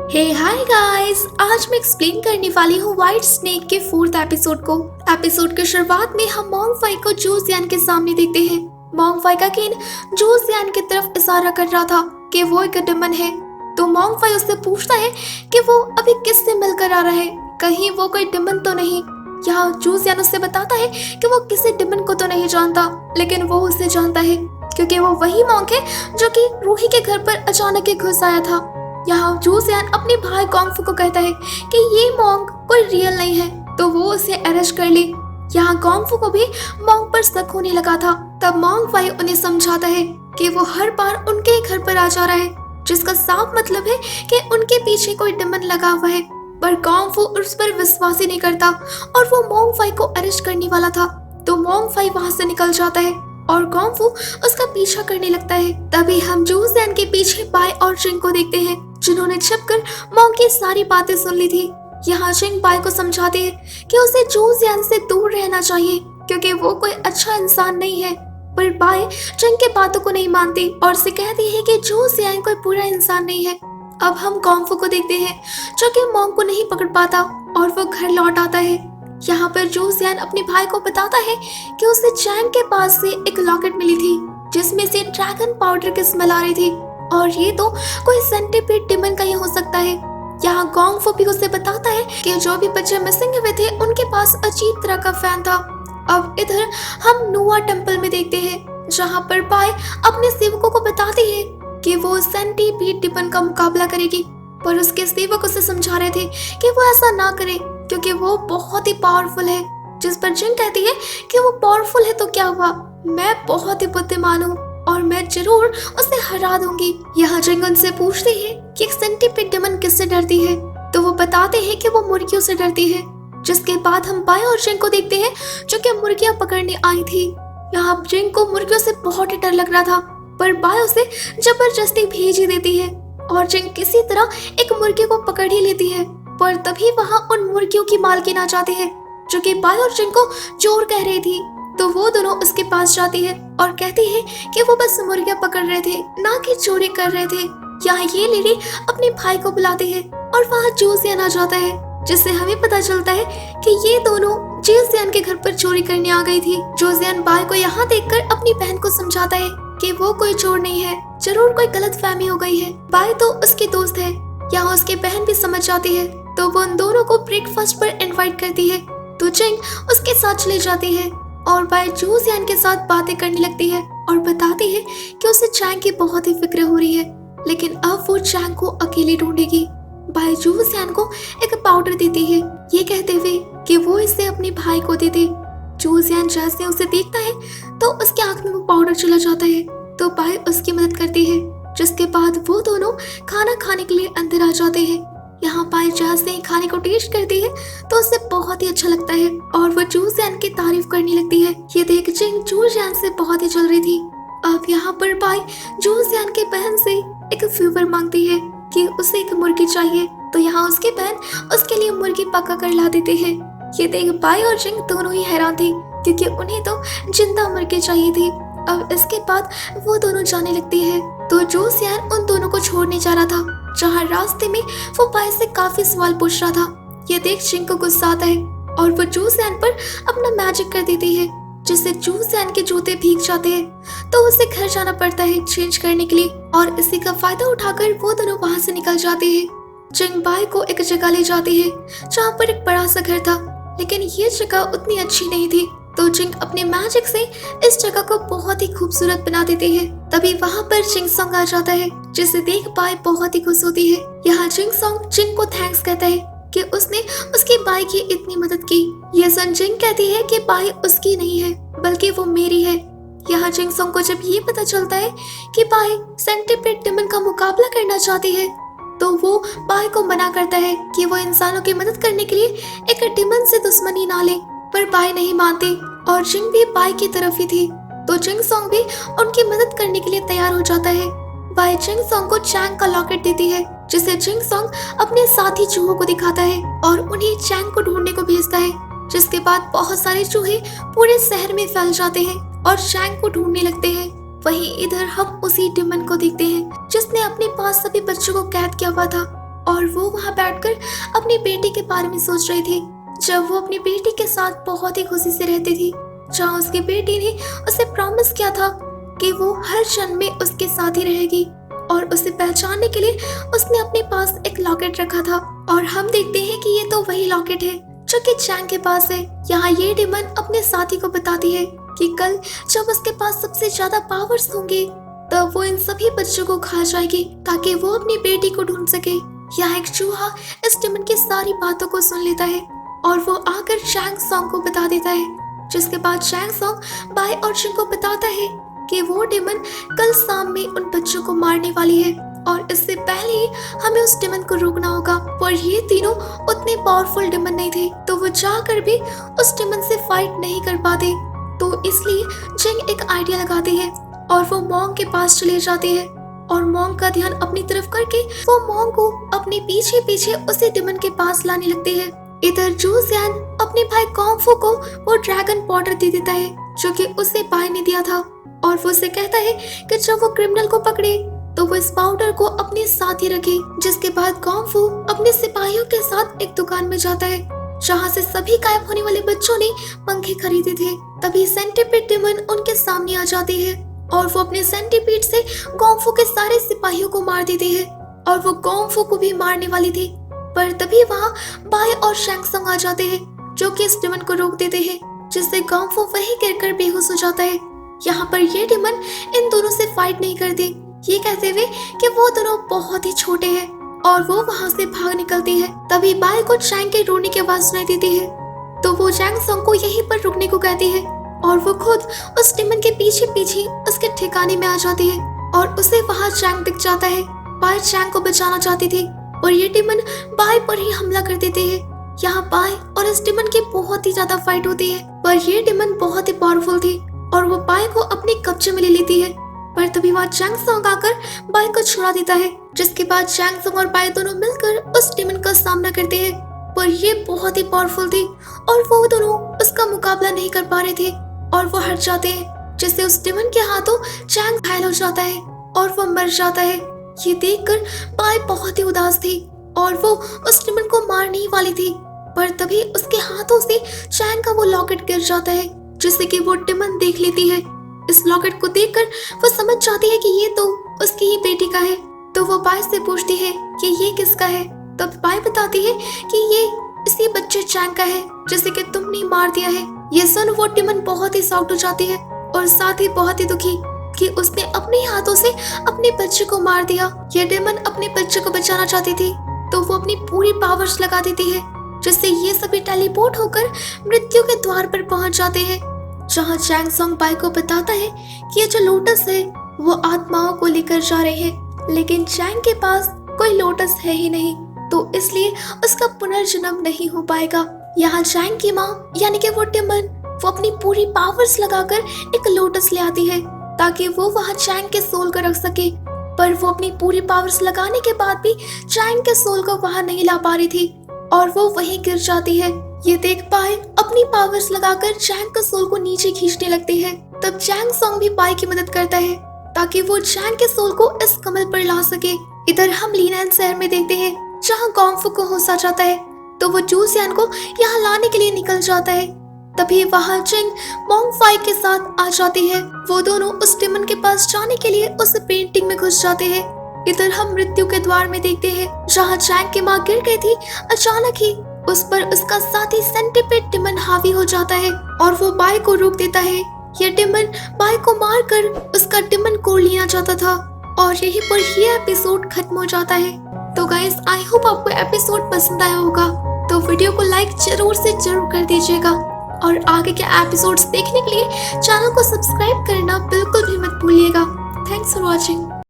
हे hi guys, आज मैं explain करने वाली हूँ व्हाइट स्नेक के 4th एपिसोड को। एपिसोड की शुरुआत में हम मोंग फाई को जू जियान के सामने देखते हैं। मोंग फाई का किन जू जियान की तरफ इशारा कर रहा था कि वो एक डिमन है। तो मोंग फाई उससे पूछता है कि वो अभी किससे मिलकर आ रहा है, कहीं वो कोई डिमन तो नहीं। यहाँ जू जियान उससे बताता है कि वो किसी डिमन को तो नहीं जानता, लेकिन वो उसे जानता है क्योंकि वो वही मोंग है जो कि रूही के घर पर अचानक ही घुस आया था। यहाँ जू जियान अपने भाई गोंगफू को कहता है कि ये मोंग कोई रियल नहीं है, तो वो उसे अरेस्ट कर ले। यहाँ गोंगफू को भी मोंग पर शक होने लगा था। तब मोंग फाई उन्हें समझाता है कि वो हर बार उनके घर पर आ जा रहा है, जिसका साफ मतलब है कि उनके पीछे कोई डिमन लगा हुआ है। पर गोंगफू उस पर विश्वास ही नहीं करता और वो मोंग फाई को अरेस्ट करने वाला था। तो मोंग फाई वहाँ से निकल जाता है और गोंगफू उसका पीछा करने लगता है। तभी हम जू जियान के पीछे बाय और जिंग को देखते हैं, जिन्होंने छिपकर मोंग की सारी बातें सुन ली थी। यहाँ जिंग बाय को समझाते हैं कि उसे जू जियान से दूर रहना चाहिए क्योंकि वो कोई अच्छा इंसान नहीं है। पर बाय जिंग के बातों को नहीं मानती और उसे कहती है कि जू जियान कोई बुरा इंसान नहीं है। अब हम गोंगफू को देखते हैं जो कि मोंग को नहीं पकड़ पाता और वो घर लौट आता है। यहाँ पर जू जियान अपने भाई को बताता है कि उसे चैंग के पास से एक लॉकेट मिली थी जिसमें से ड्रैगन पाउडर की स्मेल आ रही थी और ये तो कोई सेंटीपीड डिमन का ही हो सकता है। यहाँ गोंगफू भी उसे बताता है कि जो भी बच्चे मिसिंग हुए थे उनके पास अजीब तरह का फैन था। अब इधर हम नुआ टेम्पल में देखते हैं जहाँ पर बाय अपने सेवकों को बताती है कि वो सेंटीपीड डिमन का मुकाबला करेगी, पर उसके सेवक उसे समझा रहे थे कि वो ऐसा ना करे क्योंकि वो बहुत ही पावरफुल है। जिस पर जिंग कहती है कि वो पावरफुल है तो क्या हुआ, मैं बहुत ही बुद्धिमान हूँ और मैं जरूर उसे हरा दूंगी। यहाँ जिंग उनसे पूछती है कि एक सेंटीपीड डिमन किससे डरती है, तो वो बताते हैं कि वो मुर्गियों से डरती है। जिसके बाद हम बाय और जिंग को देखते हैं जो कि मुर्गियां पकड़ने आई थी। यहाँ जिंग को मुर्गियों से बहुत ही डर लग रहा था, पर बाय उसे जबरदस्ती भेज ही देती है और जिंग किसी तरह एक मुर्गी को पकड़ ही लेती है। पर तभी वहाँ उन मुर्गियों की मालकिन आ जाती है जो कि बाय और जिंग को चोर कह रही थी। तो वो दोनों उसके पास जाती है और कहती है कि वो बस मुर्गियां पकड़ रहे थे, ना कि चोरी कर रहे थे। यहाँ ये लेडी अपने भाई को बुलाती है और वहाँ जू जियान आ जाता है, जिससे हमें पता चलता है कि ये दोनों जू जियान के घर पर चोरी करने आ गई थी। जू जियान बाय को यहाँ देखकर अपनी बहन को समझाता है कि वो कोई चोर नहीं है, जरूर कोई गलतफहमी हो गई है, बाय तो उसकी दोस्त है। यहाँ उसकी बहन भी समझ जाती है, तो वो उन दोनों को ब्रेकफास्ट पर इनवाइट करती है। तो जिंग उसके साथ चली जाती है और बाय जू जियान के साथ बातें करने लगती है और बताती है कि उसे चैंग की बहुत ही फिक्र हो रही है, लेकिन अब वो चैंग को अकेले ढूंढेगी। बाय जू जियान को एक पाउडर देती है, ये कहते हुए कि वो इसे अपने भाई को दे दे। जू जियान जैसे उसे देखता है तो उसके आंख में वो पाउडर चला जाता है, तो बाय उसकी मदद करती है। जिसके बाद वो दोनों खाना खाने के लिए अंदर आ जाते हैं। यहाँ बाय जैसे ही खाने को टेस्ट करती है तो उसे बहुत ही अच्छा लगता है और वो जू जियान की तारीफ करने लगती है। ये देख जिंग जू जियान से बहुत ही जल रही थी। अब यहाँ पर बाय जू जियान की बहन से एक फेवर मांगती है कि उसे एक मुर्गी चाहिए, तो यहाँ उसकी बहन उसके लिए मुर्गी पका कर ला देते हैं। ये देख बाय और जिंग दोनों ही हैरान थे क्योंकि उन्हें तो जिंदा मुर्गी चाहिए थी। अब इसके बाद वो दोनों जाने लगती है, तो जू जियान उन दोनों को छोड़ने जा रहा था, जहाँ रास्ते में वो बाय से काफी सवाल पूछ रहा था। ये देख जिंग को गुस्सा आता है और वो जू जियान पर अपना मैजिक कर देती है, जिससे जू जियान के जूते भीग जाते हैं। तो उसे घर जाना पड़ता है चेंज करने के लिए और इसी का फायदा उठाकर वो दोनों वहाँ से निकल जाते हैं। जिंग बाय को एक जगह ले जाती है जहाँ पर एक बड़ा सा घर था, लेकिन ये जगह उतनी अच्छी नहीं थी। तो जिंग अपने मैजिक से इस जगह को बहुत ही खूबसूरत बना देती है। तभी वहाँ पर जिंग सॉन्ग आ जाता है, जिसे देख बाय बहुत ही खुश होती है। यहाँ जिंग सॉन्ग जिंग को थैंक्स कहता है कि उसने उसकी बाय की इतनी मदद की। ये सुन जिंग कहती है कि बाय उसकी नहीं है बल्कि वो मेरी है। यहाँ जिंग सॉन्ग को जब ये पता चलता है कि बाय सेंटीपीड डिमन का मुकाबला करना चाहती है, तो वो बाय को मना करता है कि वो इंसानों की मदद करने के लिए एक डिमन से दुश्मनी ना ले। पर बाय नहीं मानती और जिंग भी बाय की तरफ ही थी, तो जिंग सॉन्ग भी उनकी मदद करने के लिए तैयार हो जाता है। बाय जिंग सॉन्ग को चैंग का लॉकेट देती है, जिसे जिंग सॉन्ग अपने साथी चूहों को दिखाता है और उन्हें चैंग को ढूंढने को भेजता है। जिसके बाद बहुत सारे चूहे पूरे शहर में फैल जाते हैं और चैंग को ढूंढने लगते हैं। वहीं इधर हम उसी डिमन को देखते हैं जिसने अपने पास सभी बच्चों को कैद किया हुआ था। और वो वहाँ बैठकर अपनी बेटी के बारे में सोच रही थी, जब वो अपनी बेटी के साथ बहुत ही खुशी से रहती थी, जहाँ उसकी बेटी ने उसे प्रॉमिस किया था कि वो हर क्षण में उसके साथ ही रहेगी। और उसे पहचानने के लिए उसने अपने पास एक लॉकेट रखा था, और हम देखते हैं कि ये तो वही लॉकेट है जो कि चैंग के पास है। यहाँ ये डेमन अपने साथी को बताती है कि कल जब उसके पास सबसे ज्यादा पावर्स होंगे तब वो इन सभी बच्चों को खा जाएगी ताकि वो अपनी बेटी को ढूंढ सके। यहाँ एक चूहा इस डेमन की सारी बातों को सुन लेता है और वो आकर चैंग सॉन्ग को बता देता है, जिसके बाद चैंग सॉन्ग बाय और जिंग को बताता है कि वो डेमन कल शाम में उन बच्चों को मारने वाली है और इससे पहले ही हमें उस डेमन को रोकना होगा। पर ये तीनों उतने पावरफुल डेमन नहीं थे, तो वो जाकर भी उस डेमन से फाइट नहीं कर पाते। तो इसलिए जिंग एक आइडिया लगाती है और वो मॉन्ग के पास चले जाते हैं और मॉन्ग का ध्यान अपनी तरफ करके वो मॉन्ग को अपने पीछे पीछे उसी डेमन के पास लाने लगते हैं। इधर जू जियान अपने भाई कॉन्ग फू को वो ड्रैगन पाउडर दे देता है जो कि उसे बाय ने दिया था, और वो उसे कहता है कि जब वो क्रिमिनल को पकड़े तो वो इस पाउडर को अपने साथ ही रखे। जिसके बाद कॉन्ग फू अपने सिपाहियों के साथ एक दुकान में जाता है जहाँ से सभी गायब होने वाले बच्चों ने पंखे खरीदे थे। तभी सेंटीपीड डेमन उनके सामने आ जाते हैं और वो अपने सेंटीपीड से कॉन्ग फू के सारे सिपाहियों को मार देते हैं, और वो कॉन्ग फू को भी मारने वाली थी। पर तभी वहाँ बाय और शैंग संग आ जाते हैं जो कि इस डेमन को रोक देते हैं, जिससे कॉन्ग फू वहीं गिरकर बेहोश हो जाता है। यहाँ पर ये डेमन इन दोनों से फाइट नहीं करते, ये कहते हुए कि वो दोनों बहुत ही छोटे हैं, और वो वहाँ से भाग निकलते हैं। तभी बाय को चैंग के रोने की आवाज सुनाई देती है, तो वो चैंग संग को यहीं पर रुकने को कहती है और वो खुद उस डेमन के पीछे पीछे उसके ठिकाने में आ जाती है और उसे वहाँ चैंग दिख जाता है। बाय चैंग को बचाना चाहती थी और ये डेमन बाय पर ही हमला कर देते हैं। यहाँ बाय और इस डेमन की बहुत ही ज्यादा फाइट होती है, पर ये डेमन बहुत ही पावरफुल थी और वो बाय को अपने कब्जे में ले लेती है। पर तभी वहाँ चैंग सॉन्ग आकर बाय को छुड़ा देता है, जिसके बाद चैंग सॉन्ग और बाय दोनों मिलकर उस डेमन का सामना करते हैं। पर ये बहुत ही पावरफुल थी और वो दोनों उसका मुकाबला नहीं कर पा रहे थे और वो हट जाते हैं, जिससे उस डेमन के हाथों चैंग घायल हो जाता है और वो मर जाता है। ये देखकर बाय बहुत ही उदास थी और वो उस डेमन को मारने ही वाली थी, पर तभी उसके हाथों से चैंग का वो लॉकेट गिर जाता है, जिससे कि वो डेमन देख लेती है। इस लॉकेट को देखकर वो समझ जाती है कि ये तो उसकी ही बेटी का है, तो वो बाय से पूछती है कि ये किसका है। तब बाय बताती है कि ये इसी बच्चे चैंग का है जिसे कि तुमने मार दिया है। ये सुन वो डेमन बहुत ही शॉक्ड हो जाती है और साथ ही बहुत ही दुखी कि उसने अपने हाथों से अपने बच्चे को मार दिया। ये डेमन अपने बच्चे को बचाना चाहती थी, तो वो अपनी पूरी पावर्स लगा देती है, जिससे ये सभी टेलीपोर्ट होकर मृत्यु के द्वार पर पहुंच जाते हैं, जहां चैंग सॉन्ग बाय को बताता है कि ये जो लोटस है वो आत्माओं को लेकर जा रहे हैं, लेकिन चैंग के पास कोई लोटस है ही नहीं, तो इसलिए उसका पुनर्जन्म नहीं हो पाएगा। यहाँ चैंग की माँ यानी कि वो डेमन वो अपनी पूरी पावर्स लगाकर एक लोटस ले आती है ताकि वो वहाँ चैंग के सोल को रख सके, पर वो अपनी पूरी पावर्स लगाने के बाद भी चैंग के सोल को वहाँ नहीं ला पा रही थी और वो वहीं गिर जाती है। ये देख पाए अपनी पावर्स लगाकर चैंग के सोल को नीचे खींचने लगते हैं। तब चैंग सॉन्ग भी बाय की मदद करता है ताकि वो चैंग के सोल को इस कमल पर ला सके। इधर हम लीनैन शहर में देखते हैं जहाँ कॉन्ग फू को होश आ जाता है, तो वो जू जियान को यहाँ लाने के लिए निकल जाता है। तभी वहाँ जिंग मोंग फाई के साथ आ जाती है। वो दोनों उस डेमन के पास जाने के लिए उस पेंटिंग में घुस जाते हैं। इधर हम मृत्यु के द्वार में देखते हैं जहाँ चैंग की माँ गिर गई थी, अचानक ही उस पर उसका साथी सेंटीपीड डेमन हावी हो जाता है और वो बाय को रोक देता है। ये डेमन बाय को मारकर उसका डेमन कोर लेना चाहता था और यहीं पर ये एपिसोड खत्म हो जाता है। तो गाइस आई होप आपको एपिसोड पसंद आया होगा, तो वीडियो को लाइक जरूर से जरूर कर दीजिएगा और आगे के एपिसोड्स देखने के लिए चैनल को सब्सक्राइब करना बिल्कुल भी मत भूलिएगा। Thanks for watching.